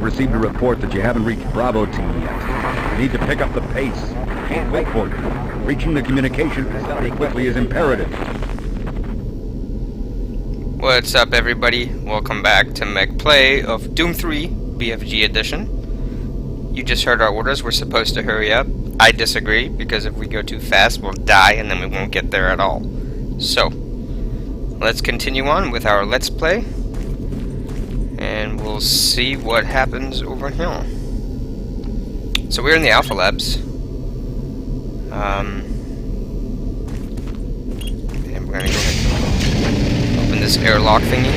received a report that you haven't reached Bravo Team yet. You need to pick up the pace. Can't wait for you. Reaching the communication facility quickly is imperative. What's up, everybody? Welcome back to McPlay of Doom 3 BFG edition. You just heard our orders. We're supposed to hurry up. I disagree, because if we go too fast, we'll die and then we won't get there at all. So, let's continue on with our Let's Play, and we'll see what happens over here. So we're in the Alpha Labs. And we're gonna go ahead and open this airlock thingy.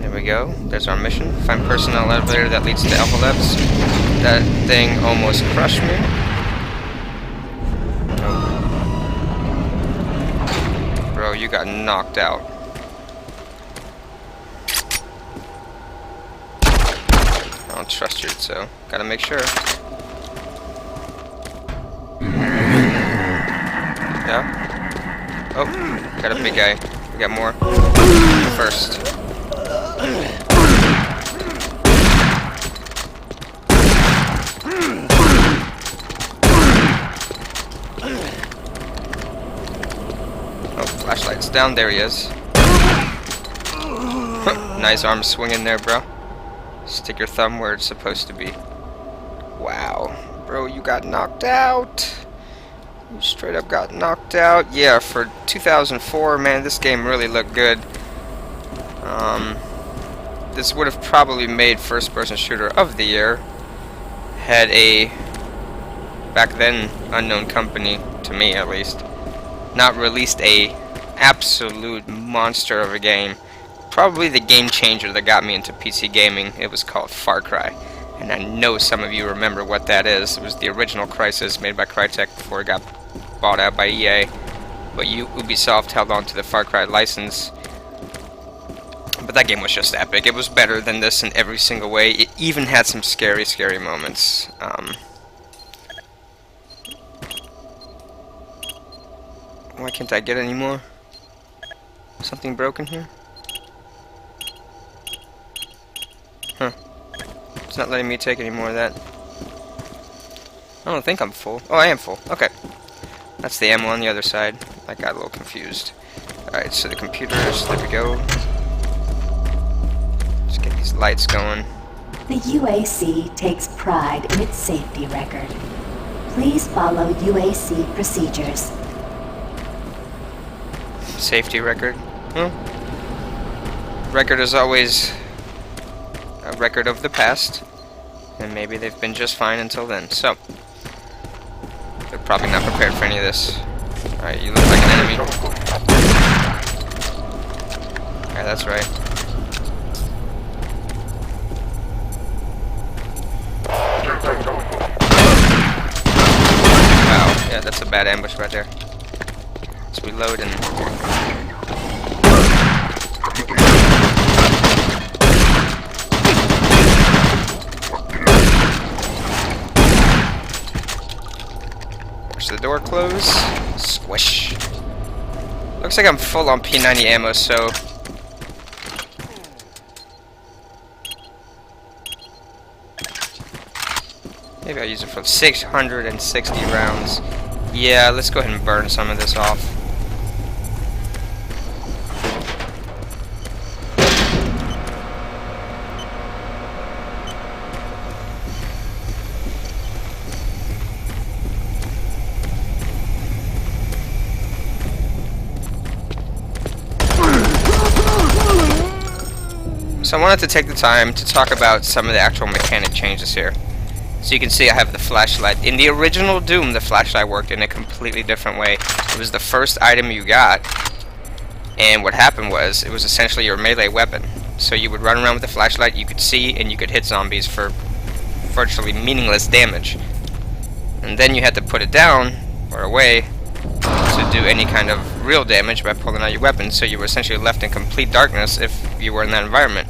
There we go. There's our mission. Find personnel elevator that leads to Alpha Labs. That thing almost crushed me. Oh. Bro, you got knocked out. I don't trust you, so gotta make sure. Yeah? Oh, got a big guy. We got more. First. Oh, flashlight's down. There he is. Nice arm swinging there, bro. Stick your thumb where it's supposed to be. Wow. Bro, you got knocked out. You straight up got knocked out. Yeah, for 2004, man, this game really looked good. This would have probably made first-person shooter of the year had a, back then, unknown company, to me at least, not released a absolute monster of a game. Probably the game changer that got me into PC gaming. It was called Far Cry. And I know some of you remember what that is. It was the original Crysis made by Crytek before it got bought out by EA. But Ubisoft held on to the Far Cry license. But that game was just epic. It was better than this in every single way. It even had some scary, scary moments. Why can't I get any more? Something broken here? Huh. It's not letting me take any more of that. I don't think I'm full. Oh, I am full. Okay. That's the ammo on the other side. I got a little confused. Alright, so the computers, there we go. Let's get these lights going. The UAC takes pride in its safety record. Please follow UAC procedures. Safety record? Well, record is always a record of the past, and maybe they've been just fine until then. So, they're probably not prepared for any of this. Alright, you look like an enemy. Alright, that's right. Wow, yeah, that's a bad ambush right there. Let's reload and... Push the door close. Squish. Looks like I'm full on P90 ammo, so... maybe I'll use it for 660 rounds. Yeah, let's go ahead and burn some of this off. So I wanted to take the time to talk about some of the actual mechanic changes here. So you can see I have the flashlight. In the original Doom, the flashlight worked in a completely different way. It was the first item you got, and what happened was, it was essentially your melee weapon. So you would run around with the flashlight, you could see, and you could hit zombies for virtually meaningless damage. And then you had to put it down, or away, to do any kind of real damage by pulling out your weapon, so you were essentially left in complete darkness if you were in that environment.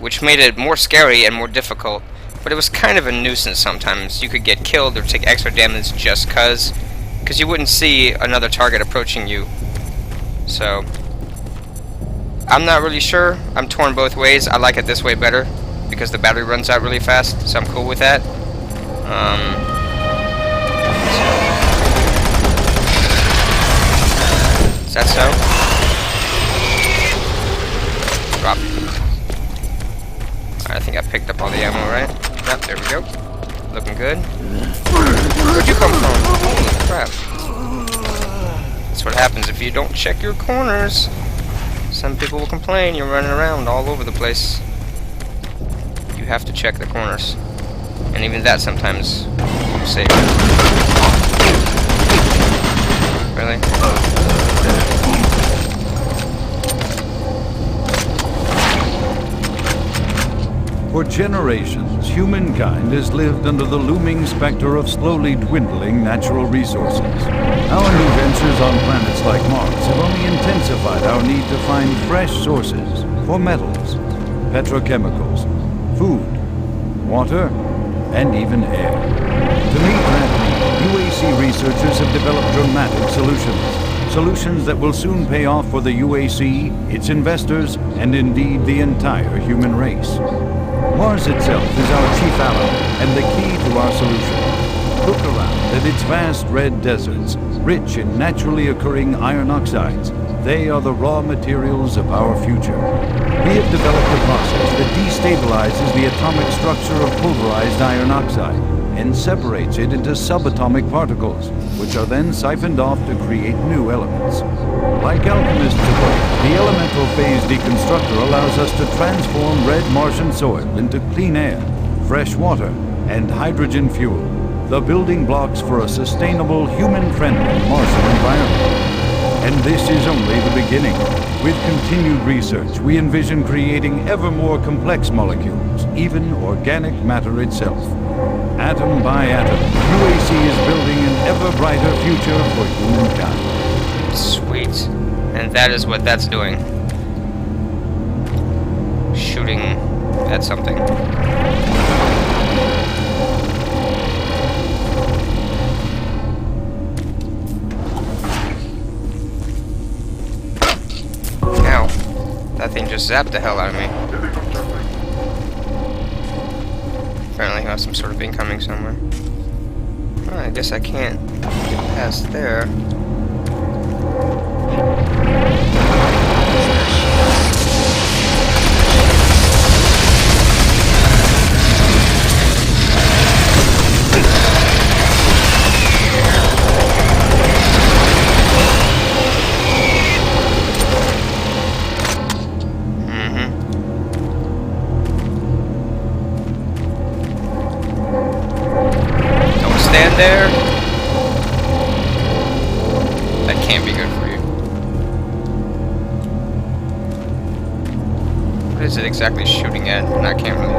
Which made it more scary and more difficult, but it was kind of a nuisance sometimes. You could get killed or take extra damage just because you wouldn't see another target approaching you. So, I'm not really sure. I'm torn both ways. I like it this way better because the battery runs out really fast, so I'm cool with that. Is that so? Drop. Alright, I think I picked up all the ammo, right? Yep, there we go. Looking good. Where'd you come from? Holy crap. That's what happens if you don't check your corners. Some people will complain you're running around all over the place. You have to check the corners. And even that sometimes will save you. Really? For generations, humankind has lived under the looming specter of slowly dwindling natural resources. Our new ventures on planets like Mars have only intensified our need to find fresh sources for metals, petrochemicals, food, water, and even air. To meet that need, UAC researchers have developed dramatic solutions. Solutions that will soon pay off for the UAC, its investors, and indeed the entire human race. Mars itself is our chief ally and the key to our solution. Look around at its vast red deserts, rich in naturally occurring iron oxides. They are the raw materials of our future. We have developed a process that destabilizes the atomic structure of pulverized iron oxide and separates it into subatomic particles, which are then siphoned off to create new elements. Like alchemists of old, the elemental phase deconstructor allows us to transform red Martian soil into clean air, fresh water, and hydrogen fuel, the building blocks for a sustainable, human-friendly Martian environment. And this is only the beginning. With continued research, we envision creating ever more complex molecules, even organic matter itself. Atom by atom, UAC is building an ever brighter future for humankind. Sweet. And that is what that's doing. Shooting at something. Ow. That thing just zapped the hell out of me. Apparently I have some sort of incoming somewhere. Well, I guess I can't get past there. Stand there. That can't be good for you. What is it exactly shooting at? And I can't really...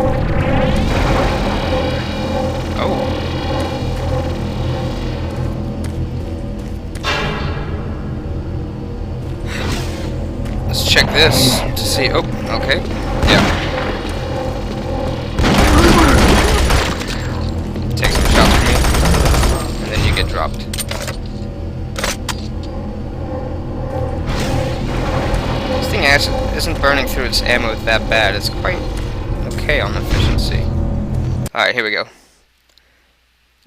Oh. Let's check this to see... Oh, okay. Yeah. Get dropped. This thing actually isn't burning through its ammo that bad. It's quite okay on efficiency. Alright, here we go.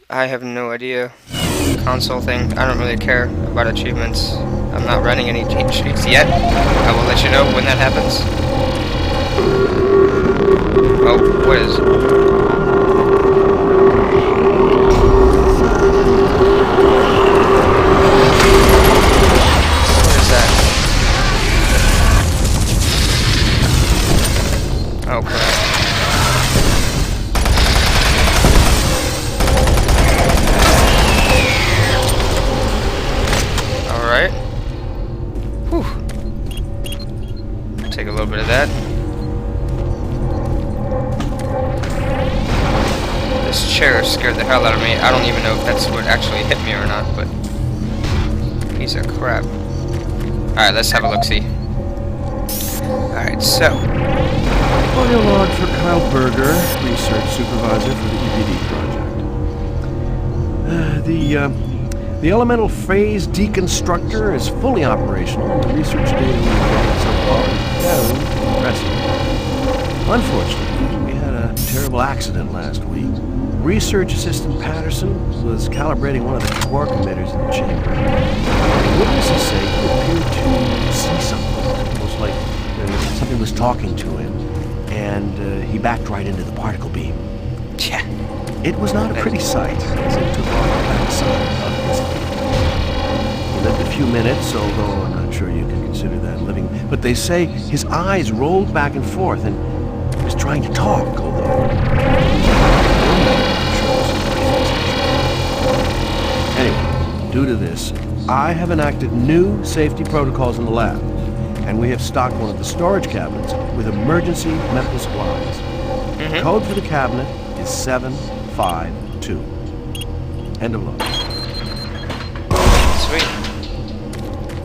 I have no idea. Console thing. I don't really care about achievements. I'm not running any cheat sheets yet. I will let you know when that happens. Oh, what is it? Oh crap. Alright. Whew. Take a little bit of that. This chair scared the hell out of me. I don't even know if that's what actually hit me or not, but... piece of crap. Alright, let's have a look-see. Alright, so... Audio log for Kyle Berger, research supervisor for the EPD project. The elemental phase deconstructor is fully operational, and the research data we've gathered so far Yeah, impressive. Unfortunately, we had a terrible accident last week. Research Assistant Patterson was calibrating one of the quark emitters in the chamber. Witnesses say he appeared to see something, almost like something was talking to him, and he backed right into the particle beam. Yeah. It was not a pretty sight, as it took off the backside of his beam. He lived a few minutes, although I'm not sure you can consider that living. But they say his eyes rolled back and forth, and he was trying to talk, although... Anyway, due to this, I have enacted new safety protocols in the lab, and we have stocked one of the storage cabinets with emergency medical supplies. The code for the cabinet is 752. End of load. Sweet.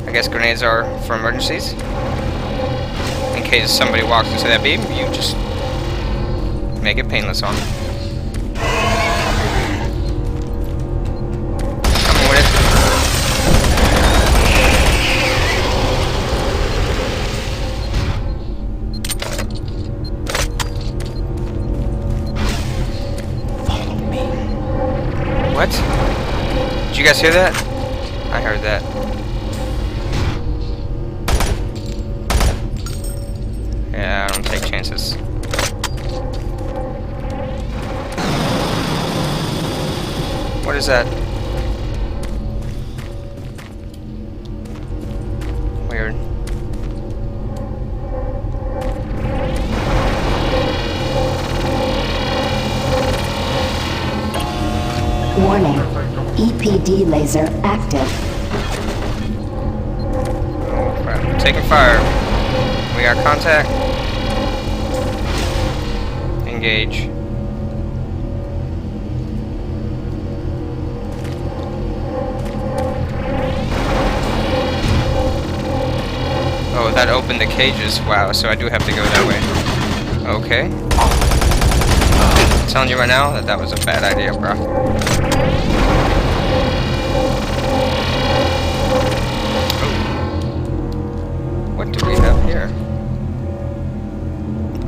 I guess grenades are for emergencies. In case somebody walks into that beam, you just make it painless on them. Coming with it. What? Did you guys hear that? I heard that. Yeah, I don't take chances. What is that? Weird. Warning. EPD laser active. Oh crap. Taking fire. We got contact. Engage. Oh, that opened the cages. Wow, so I do have to go that way. Okay. I'm telling you right now that that was a bad idea, bro. What do we have here?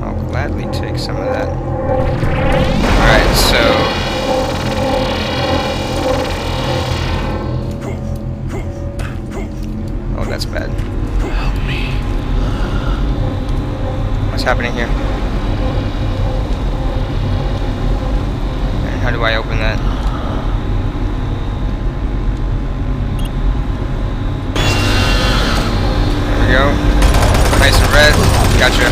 I'll gladly take some of that. Alright, so... Oh, that's bad. Help me. What's happening here? And how do I open that? There we go. Nice and red. Gotcha.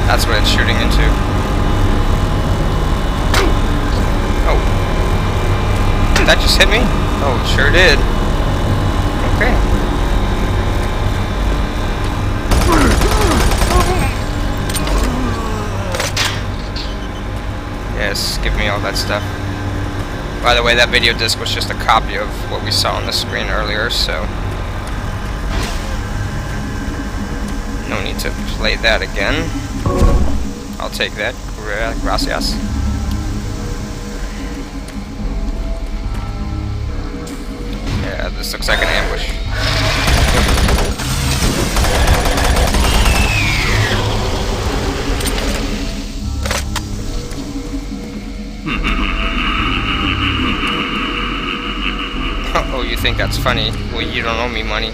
That's what it's shooting into. Oh. That just hit me? Oh, it sure did. Okay. Yes, give me all that stuff. By the way, that video disc was just a copy of what we saw on the screen earlier, so... no need to play that again. I'll take that. Gracias. Yeah, this looks like an ambush. Oh, you think that's funny? Well, you don't owe me money.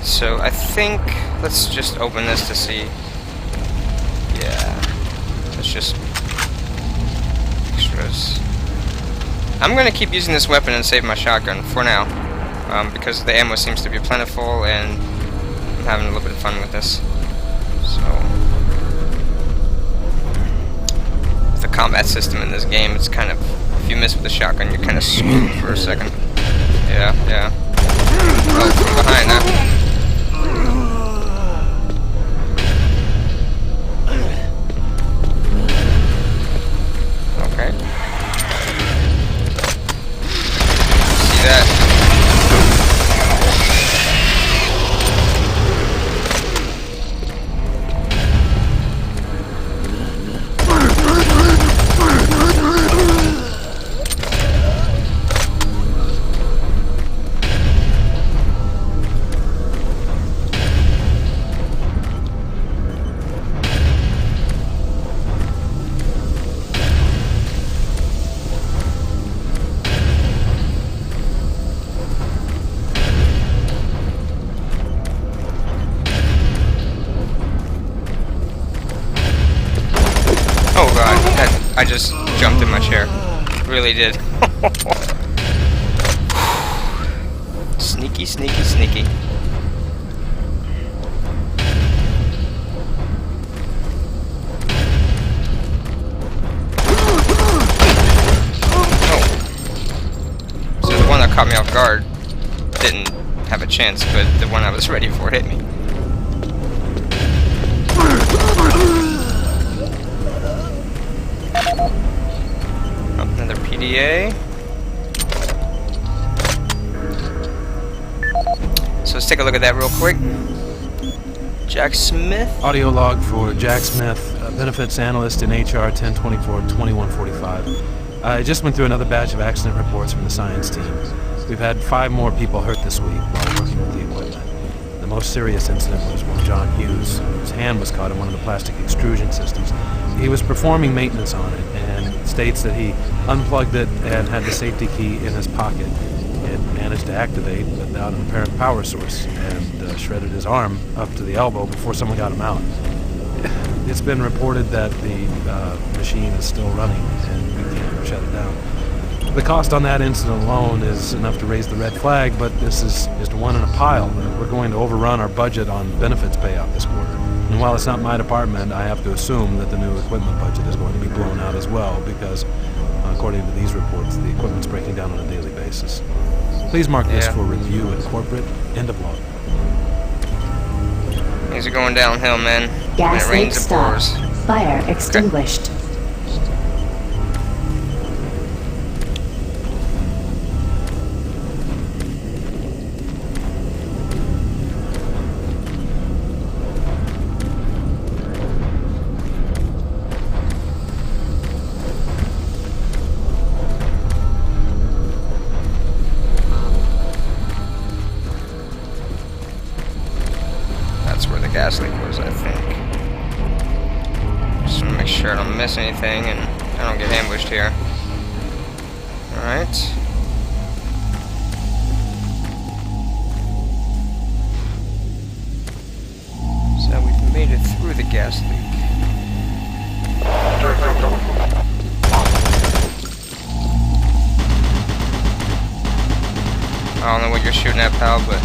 Alright, so I think let's just open this to see. Yeah. Let's just extras. I'm gonna keep using this weapon and save my shotgun for now. Because the ammo seems to be plentiful and I'm having a little bit of fun with this. So the combat system in this game, it's kind of, if you miss with the shotgun, you're kind of screwed for a second. Yeah, yeah. Oh, from behind now. Okay. See that? Oh god, I just jumped in my chair. Really did. Sneaky, sneaky, sneaky. Oh. So the one that caught me off guard didn't have a chance, but the one I was ready for hit me. Another PDA. So let's take a look at that real quick. Jack Smith. Audio log for Jack Smith, benefits analyst in HR 1024-2145. I just went through another batch of accident reports from the science team. We've had 5 more people hurt this week while working with the equipment. The most serious incident was when John Hughes, whose hand was caught in one of the plastic extrusion systems. He was performing maintenance on it and states that he unplugged it and had the safety key in his pocket. It managed to activate without an apparent power source and shredded his arm up to the elbow before someone got him out. It's been reported that the machine is still running and we can't shut it down. The cost on that incident alone is enough to raise the red flag, but this is just one in a pile. We're going to overrun our budget on benefits payout this quarter. And while it's not my department, I have to assume that the new equipment budget is going to be blown out as well because, according to these reports, the equipment's breaking down on a daily basis. Please mark this for review in corporate. End of log. Things are going downhill, man. Gas When it leak rains, it stopped. pours. Fire extinguished. That's where the gas leak was, I think. Just want to make sure I don't miss anything and I don't get ambushed here. Alright. So we've made it through the gas leak. I don't know what you're shooting at, pal, but...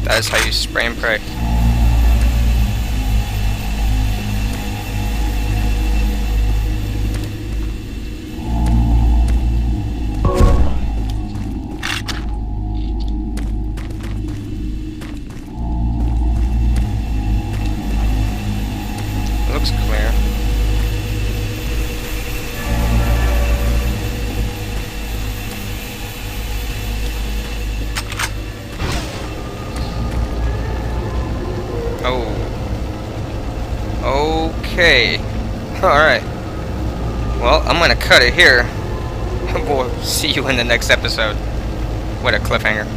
That is how you spray and pray. Looks clear. Oh. Okay. Alright. Well, I'm gonna cut it here. We'll see you in the next episode. What a cliffhanger.